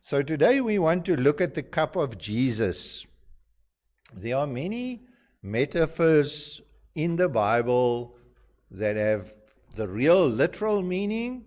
So today we want to look at the cup of Jesus. There are many metaphors in the Bible that have the real literal meaning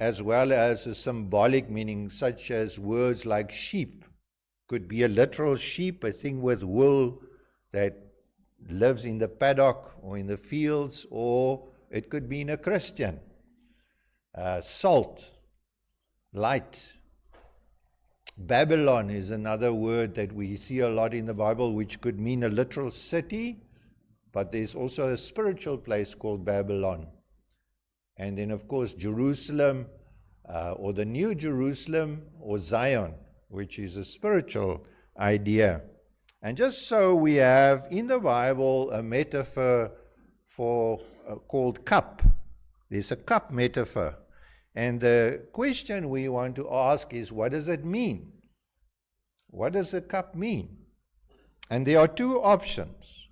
as well as a symbolic meaning, such as words like sheep. Could be a literal sheep, a thing with wool that lives in the paddock or in the fields, or it could mean a Christian. Salt, light. Babylon is another word that we see a lot in the Bible, which could mean a literal city, but there's also a spiritual place called Babylon. And then, of course, Jerusalem, or the New Jerusalem, or Zion, which is a spiritual idea. And just so we have in the Bible a metaphor for called cup. There's a cup metaphor. And the question we want to ask is, what does it mean? What does a cup mean? And there are two options.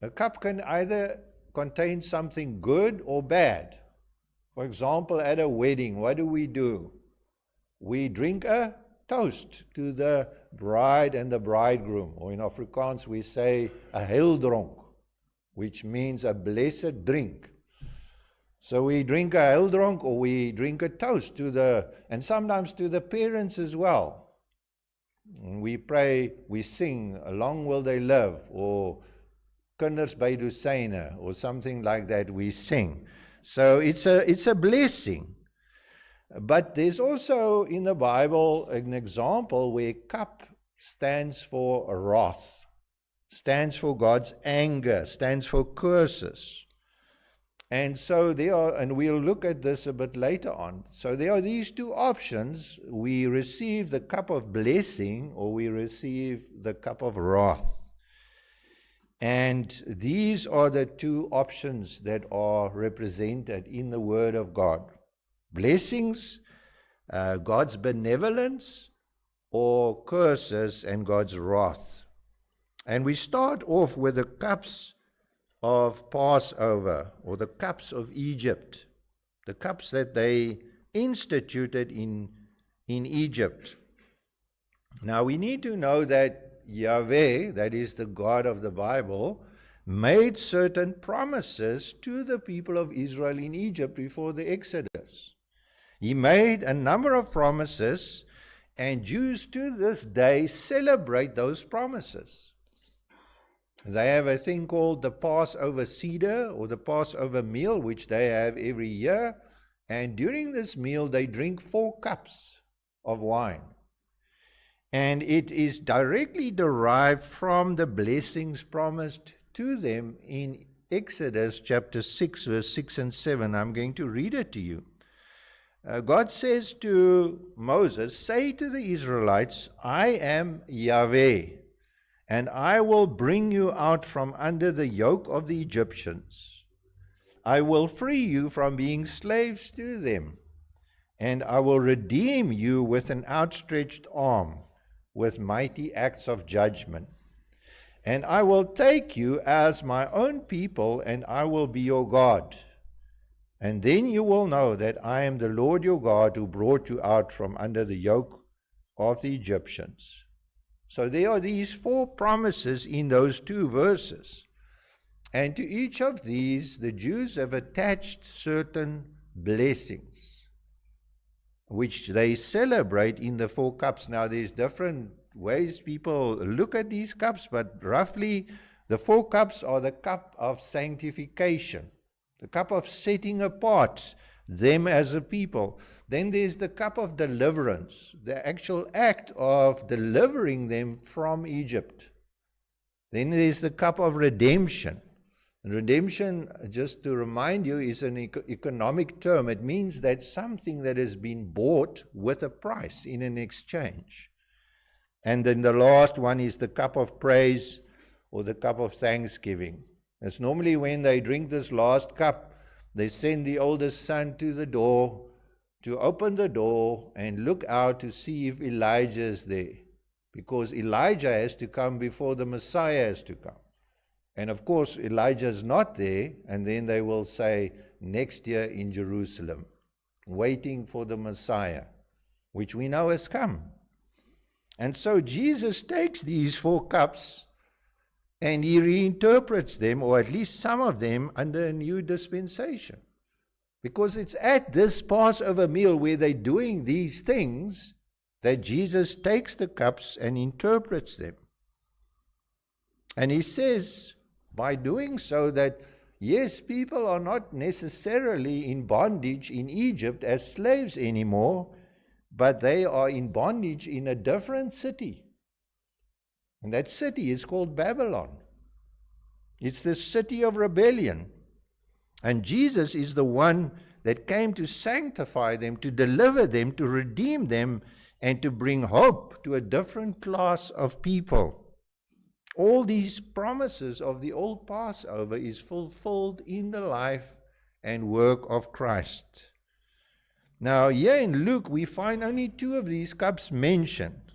A cup can either contain something good or bad. For example, at a wedding, what do? We drink a toast to the bride and the bridegroom. Or in Afrikaans, we say a heildronk, which means a blessed drink. So we drink a heildronk, or we drink a toast and sometimes to the parents as well. We pray, we sing, long will they live, or kinders by dosyne, or something like that we sing. So it's a blessing. But there's also in the Bible an example where cup stands for wrath, stands for God's anger, stands for curses. And so and we'll look at this a bit later on. So there are these two options. We receive the cup of blessing, or we receive the cup of wrath. And these are the two options that are represented in the Word of God. Blessings, God's benevolence, or curses and God's wrath. And we start off with the cups of Passover, or the cups of Egypt, the cups that they instituted in Egypt. Now we need to know that Yahweh, that is the God of the Bible, made certain promises to the people of Israel in Egypt before the Exodus. He made a number of promises, and Jews to this day celebrate those promises. They have a thing called the Passover Seder, or the Passover meal, which they have every year. And during this meal, they drink 4 cups of wine. And it is directly derived from the blessings promised to them in Exodus chapter 6, verse 6 and 7. I'm going to read it to you. God says to Moses, "Say to the Israelites, I am Yahweh, and I will bring you out from under the yoke of the Egyptians. I will free you from being slaves to them, and I will redeem you with an outstretched arm, with mighty acts of judgment. And I will take you as my own people, and I will be your God. And then you will know that I am the Lord your God, who brought you out from under the yoke of the Egyptians." So there are these 4 promises in those 2 verses. And to each of these, the Jews have attached certain blessings, which they celebrate in the 4 cups. Now, there's different ways people look at these cups, but roughly the 4 cups are the cup of sanctification, the cup of setting apart them as a people. Then there's the cup of deliverance, the actual act of delivering them from Egypt. Then there's the cup of redemption. And redemption, just to remind you, is an economic term. It means that something that has been bought with a price in an exchange. And then the last one is the cup of praise, or the cup of thanksgiving. It's normally when they drink this last cup, they send the oldest son to the door to open the door and look out to see if Elijah is there. Because Elijah has to come before the Messiah has to come. And of course, Elijah is not there, and then they will say, next year in Jerusalem, waiting for the Messiah. which we know has come. And so Jesus takes these 4 cups and he reinterprets them, or at least some of them, under a new dispensation. Because it's at this Passover meal where they're doing these things that Jesus takes the cups and interprets them. And he says, by doing so, that yes, people are not necessarily in bondage in Egypt as slaves anymore, but they are in bondage in a different city. And that city is called Babylon. It's the city of rebellion. And Jesus is the one that came to sanctify them, to deliver them, to redeem them, and to bring hope to a different class of people. All these promises of the old Passover is fulfilled in the life and work of Christ. Now, here in Luke, we find only 2 of these cups mentioned.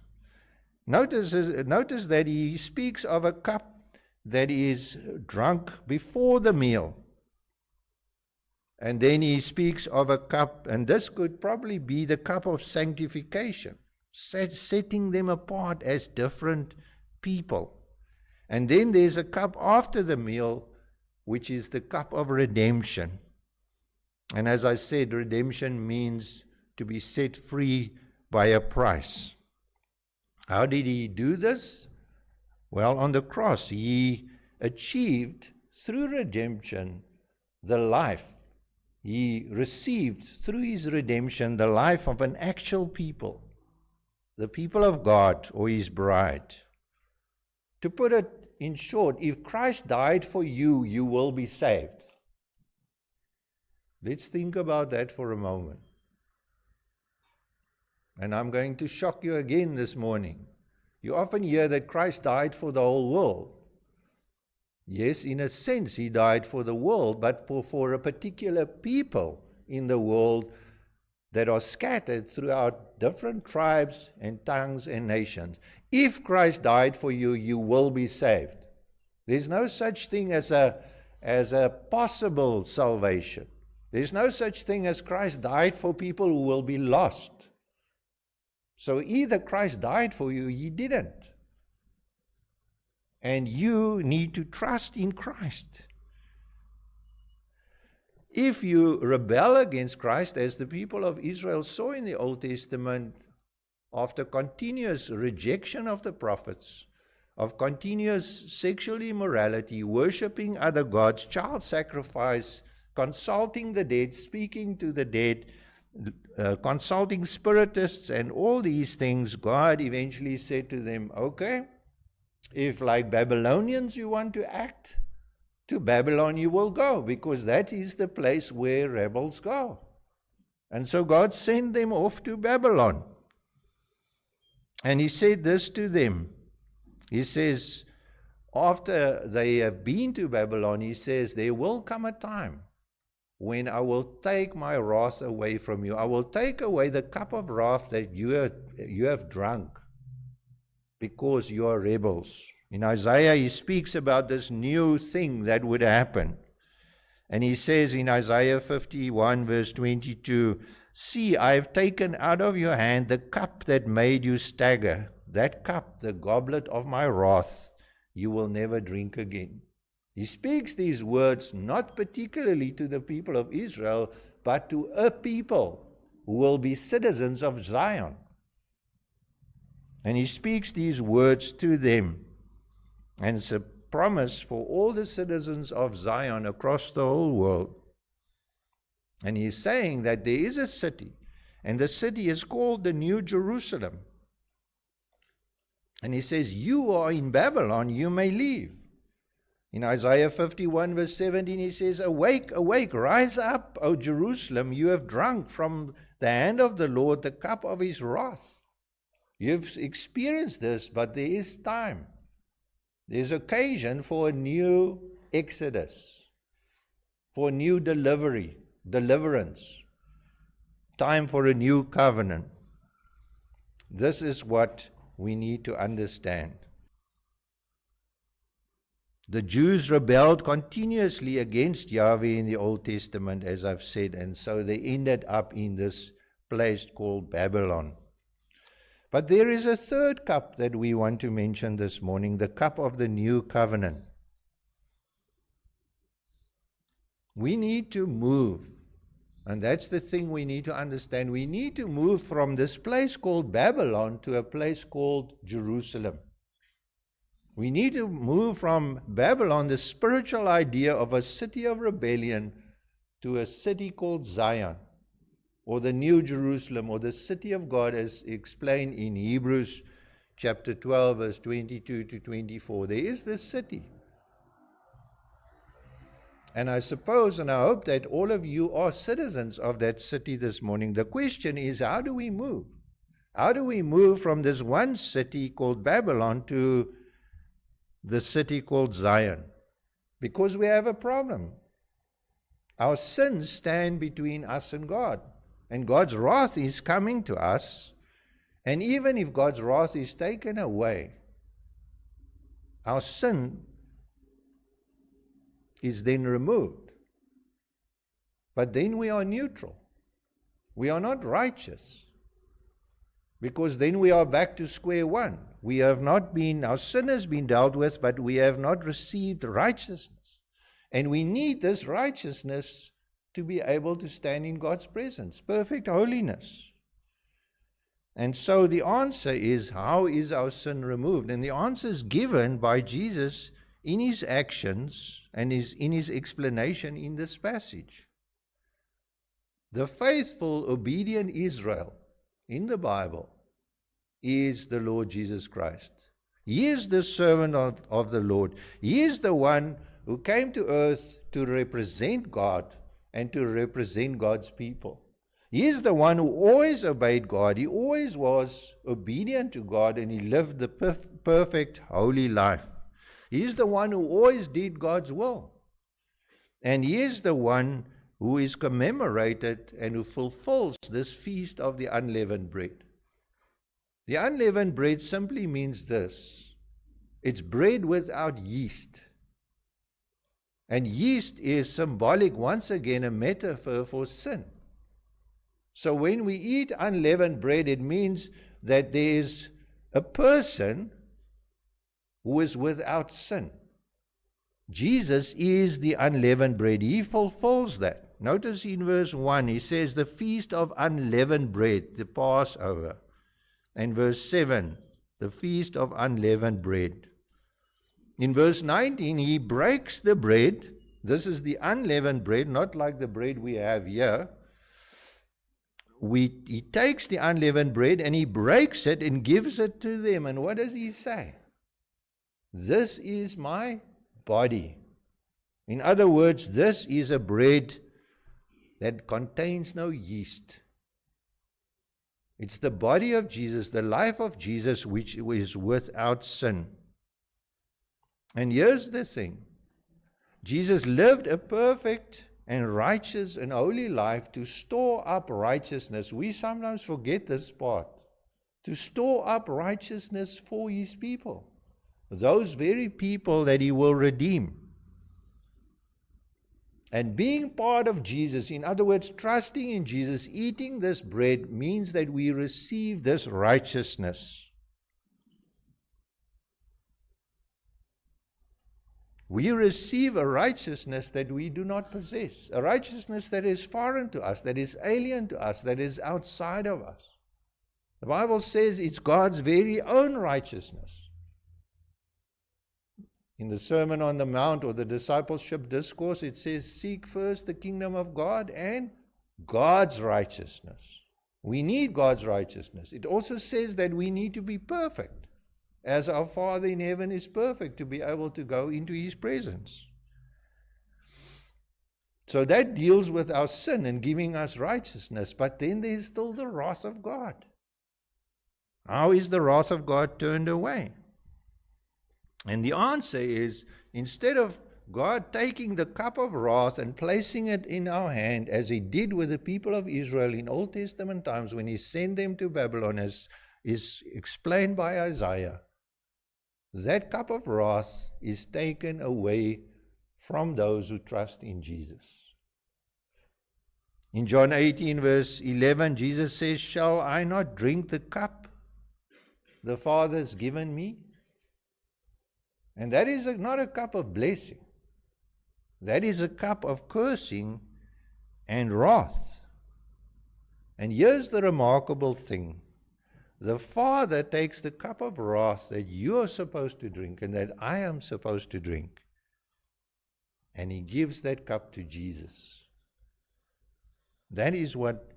Notice that he speaks of a cup that is drunk before the meal. And then he speaks of a cup, and this could probably be the cup of sanctification, setting them apart as different people. And then there's a cup after the meal, which is the cup of redemption. And as I said, redemption means to be set free by a price. How did he do this? Well, on the cross, he achieved through redemption the life. He received through his redemption the life of an actual people, the people of God, or his bride. To put it in short, if Christ died for you, you will be saved. Let's think about that for a moment. And I'm going to shock you again this morning. You often hear that Christ died for the whole world. Yes, in a sense, he died for the world, but for a particular people in the world that are scattered throughout different tribes and tongues and nations. If Christ died for you, you will be saved. There's no such thing as a possible salvation. There's no such thing as Christ died for people who will be lost. So either Christ died for you, he didn't. And you need to trust in Christ. If you rebel against Christ, as the people of Israel saw in the Old Testament, after continuous rejection of the prophets, of continuous sexual immorality, worshipping other gods, child sacrifice, consulting the dead, speaking to the dead, consulting spiritists, and all these things, God eventually said to them, okay, if like Babylonians you want to act, to Babylon you will go, because that is the place where rebels go. And so God sent them off to Babylon. And he said this to them. He says, after they have been to Babylon, he says, there will come a time when I will take my wrath away from you. I will take away the cup of wrath that you have drunk because you are rebels. In Isaiah, he speaks about this new thing that would happen. And he says in Isaiah 51, verse 22, see, I have taken out of your hand the cup that made you stagger. That cup, the goblet of my wrath, you will never drink again. He speaks these words not particularly to the people of Israel, but to a people who will be citizens of Zion. And he speaks these words to them. And it's a promise for all the citizens of Zion across the whole world. And he's saying that there is a city, and the city is called the New Jerusalem. And he says, you are in Babylon, you may leave. In Isaiah 51 verse 17, he says, awake, awake, rise up, O Jerusalem, you have drunk from the hand of the Lord the cup of his wrath. You've experienced this, but there is time. There's occasion for a new exodus, for a new deliverance, time for a new covenant. This is what we need to understand. The Jews rebelled continuously against Yahweh in the Old Testament, as I've said, and so they ended up in this place called Babylon. But there is a third cup that we want to mention this morning, the cup of the new covenant. We need to move. And that's the thing we need to understand. We need to move from this place called Babylon to a place called Jerusalem. We need to move from Babylon, the spiritual idea of a city of rebellion, to a city called Zion, or the New Jerusalem, or the city of God, as explained in Hebrews chapter 12, verse 22 to 24. There is this city. And I suppose and I hope that all of you are citizens of that city this morning. The question is, how do we move? How do we move from this one city called Babylon to the city called Zion? Because we have a problem. Our sins stand between us and God. And God's wrath is coming to us. And even if God's wrath is taken away, our sin is then removed. But then we are neutral. We are not righteous. Because then we are back to square one. We have not been, our sin has been dealt with, but we have not received righteousness. And we need this righteousness to be able to stand in God's presence, perfect holiness. And so the answer is, how is our sin removed? And the answer is given by Jesus in his actions and in his explanation in this passage. The faithful, obedient Israel in the Bible is the Lord Jesus Christ. He is the servant of the Lord. He is the one who came to earth to represent God and to represent God's people. He is the one who always obeyed God. He always was obedient to God, and he lived the perfect, holy life. He is the one who always did God's will. And he is the one who is commemorated and who fulfills this feast of the unleavened bread. The unleavened bread simply means this: it's bread without yeast. And yeast is symbolic, once again, a metaphor for sin. So when we eat unleavened bread, it means that there is a person who is without sin. Jesus is the unleavened bread. He fulfills that. Notice in verse 1, he says the feast of unleavened bread, the Passover. And verse 7, the feast of unleavened bread. In verse 19, he breaks the bread. This is the unleavened bread, not like the bread we have here. He takes the unleavened bread and he breaks it and gives it to them. And what does he say? This is my body. In other words, this is a bread that contains no yeast. It's the body of Jesus, the life of Jesus, which is without sin. And here's the thing. Jesus lived a perfect and righteous and holy life to store up righteousness. We sometimes forget this part. To store up righteousness for his people. Those very people that he will redeem. And being part of Jesus, in other words, trusting in Jesus, eating this bread, means that we receive this righteousness. We receive a righteousness that we do not possess, a righteousness that is foreign to us, that is alien to us, that is outside of us. The Bible says it's God's very own righteousness. In the Sermon on the Mount or the Discipleship Discourse, it says, seek first the kingdom of God and God's righteousness. We need God's righteousness. It also says that we need to be perfect, as our Father in heaven is perfect, to be able to go into his presence. So that deals with our sin and giving us righteousness. But then there's still the wrath of God. How is the wrath of God turned away? And the answer is, instead of God taking the cup of wrath and placing it in our hand, as he did with the people of Israel in Old Testament times when he sent them to Babylon, as is explained by Isaiah, that cup of wrath is taken away from those who trust in Jesus. In John 18, verse 11, Jesus says, shall I not drink the cup the Father's given me. And that is not a cup of blessing. That is a cup of cursing and wrath. And here's the remarkable thing. The Father takes the cup of wrath that you are supposed to drink and that I am supposed to drink, and He gives that cup to Jesus. That is what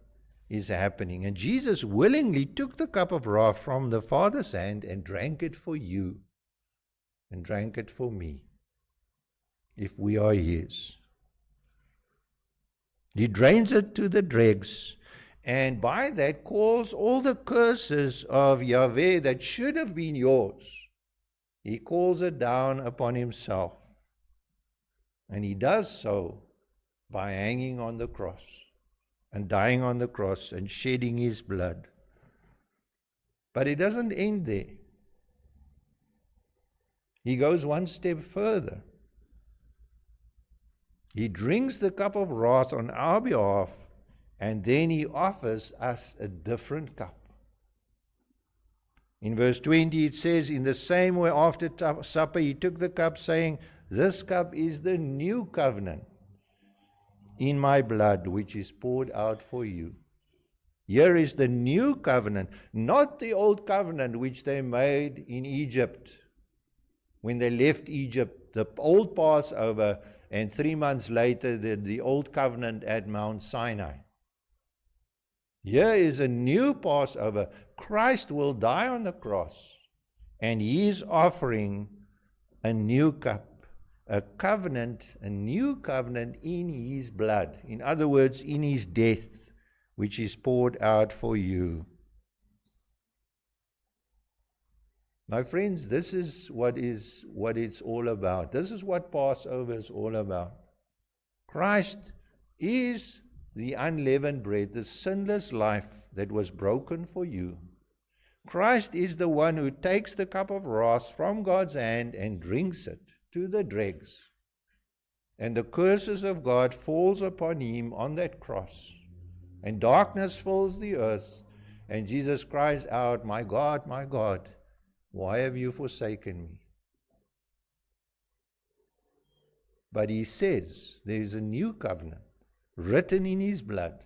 is happening. And Jesus willingly took the cup of wrath from the Father's hand and drank it for you and drank it for me, if we are His. He drains it to the dregs, and by that calls all the curses of Yahweh that should have been yours. He calls it down upon Himself. And He does so by hanging on the cross and dying on the cross and shedding His blood. But it doesn't end there. He goes one step further. He drinks the cup of wrath on our behalf, and then He offers us a different cup. In verse 20 it says, in the same way after supper He took the cup, saying, this cup is the new covenant in my blood, which is poured out for you. Here is the new covenant, not the old covenant which they made in Egypt. When they left Egypt, the old Passover, and 3 months later, the old covenant at Mount Sinai. Here is a new Passover. Christ will die on the cross, and He is offering a new cup, a covenant, a new covenant in His blood. In other words, in His death, which is poured out for you. My friends, this is what it's all about. This is what Passover is all about. Christ is the unleavened bread, the sinless life that was broken for you. Christ is the one who takes the cup of wrath from God's hand and drinks it to the dregs. And the curses of God falls upon Him on that cross. And darkness fills the earth. And Jesus cries out, my God, why have you forsaken me? But He says there is a new covenant written in His blood.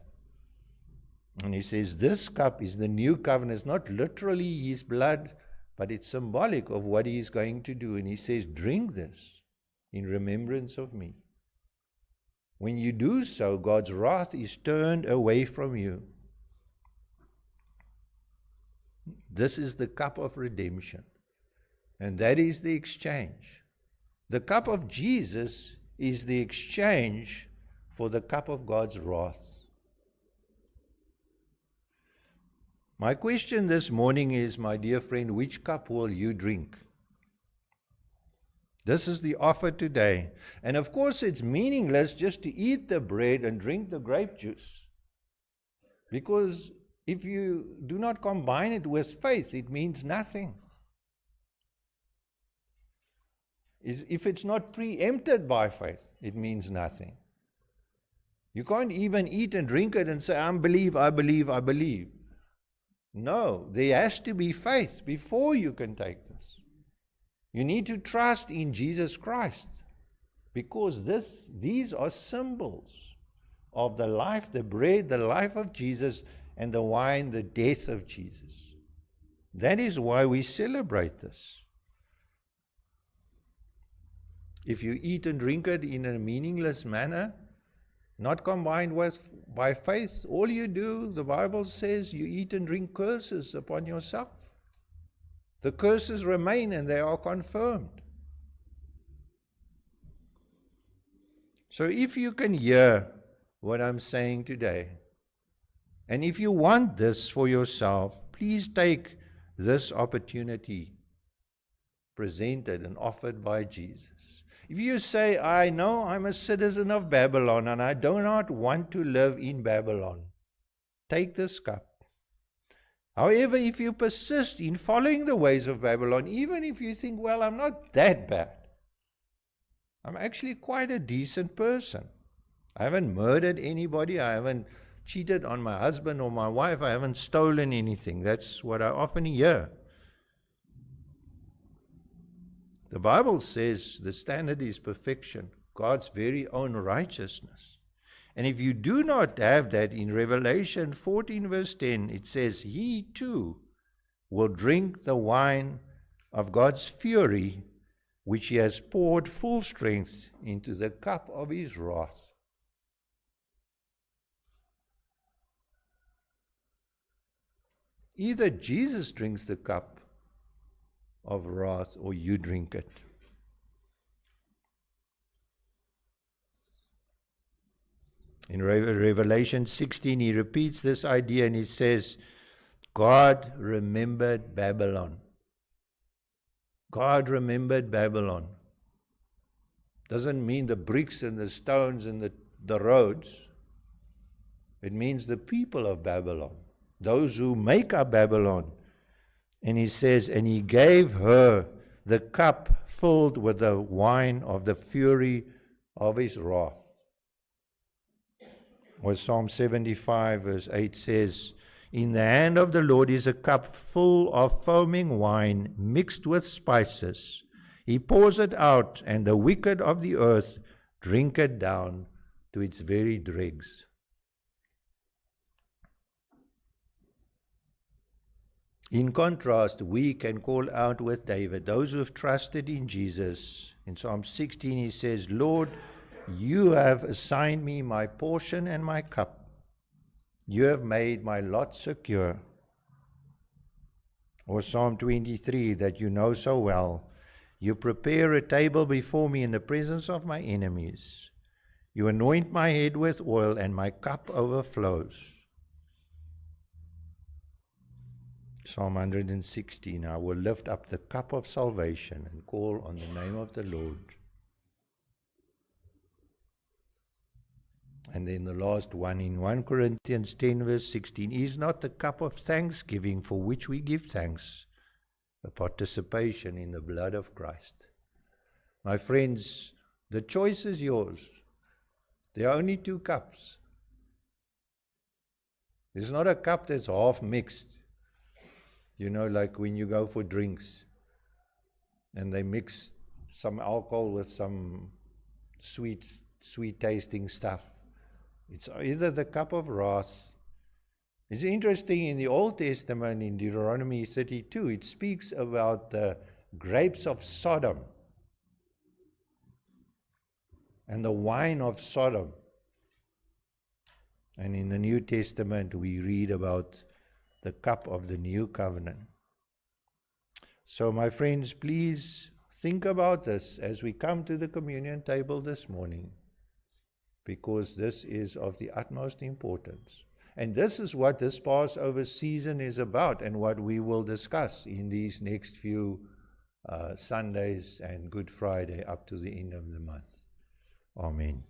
And He says this cup is the new covenant. It's not literally His blood, but it's symbolic of what He is going to do. And He says, drink this in remembrance of me. When you do so, God's wrath is turned away from you. This is the cup of redemption. And that is the exchange. The cup of Jesus is the exchange for the cup of God's wrath. My question this morning is, my dear friend, which cup will you drink? This is the offer today. And of course, it's meaningless just to eat the bread and drink the grape juice. Because if you do not combine it with faith, it means nothing. If it's not preempted by faith, it means nothing. You can't even eat and drink it and say, I believe. No, there has to be faith before you can take this. You need to trust in Jesus Christ, because these are symbols of the life, the bread, the life of Jesus, and the wine, the death of Jesus. That is why we celebrate this. If you eat and drink it in a meaningless manner, not combined by faith, all you do, the Bible says, you eat and drink curses upon yourself. The curses remain and they are confirmed. So if you can hear what I'm saying today, and if you want this for yourself, please take this opportunity presented and offered by Jesus. If you say, I know I'm a citizen of Babylon and I do not want to live in Babylon, take this cup. However, if you persist in following the ways of Babylon, even if you think, well, I'm not that bad, I'm actually quite a decent person. I haven't murdered anybody, I haven't cheated on my husband or my wife, I haven't stolen anything. That's what I often hear. The Bible says the standard is perfection, God's very own righteousness. And if you do not have that, in Revelation 14 verse 10, it says, he too will drink the wine of God's fury, which he has poured full strength into the cup of his wrath. Either Jesus drinks the cup of wrath or you drink it. In Revelation 16, he repeats this idea and he says, God remembered Babylon. God remembered Babylon. Doesn't mean the bricks and the stones and the roads. It means the people of Babylon, those who make up Babylon. And he says, and he gave her the cup filled with the wine of the fury of his wrath. Or Psalm 75 verse 8 says, in the hand of the Lord is a cup full of foaming wine mixed with spices. He pours it out, and the wicked of the earth drink it down to its very dregs. In contrast, we can call out with David, those who have trusted in Jesus. In Psalm 16 he says, Lord, you have assigned me my portion and my cup. You have made my lot secure. Or Psalm 23 that you know so well. You prepare a table before me in the presence of my enemies. You anoint my head with oil, and my cup overflows. Psalm 116, I will lift up the cup of salvation and call on the name of the Lord. And then the last one in 1 Corinthians 10 verse 16, is not the cup of thanksgiving for which we give thanks a participation in the blood of Christ. My friends, the choice is yours. There are only two cups. There's not a cup that's half mixed. You know, like when you go for drinks and they mix some alcohol with some sweet tasting stuff. It's either the cup of wrath. It's interesting, in the Old Testament, in Deuteronomy 32, it speaks about the grapes of Sodom and the wine of Sodom. And in the New Testament, we read about the cup of the new covenant. So, my friends, please think about this as we come to the communion table this morning, because this is of the utmost importance. And this is what this Passover season is about, and what we will discuss in these next few Sundays and Good Friday up to the end of the month. Amen.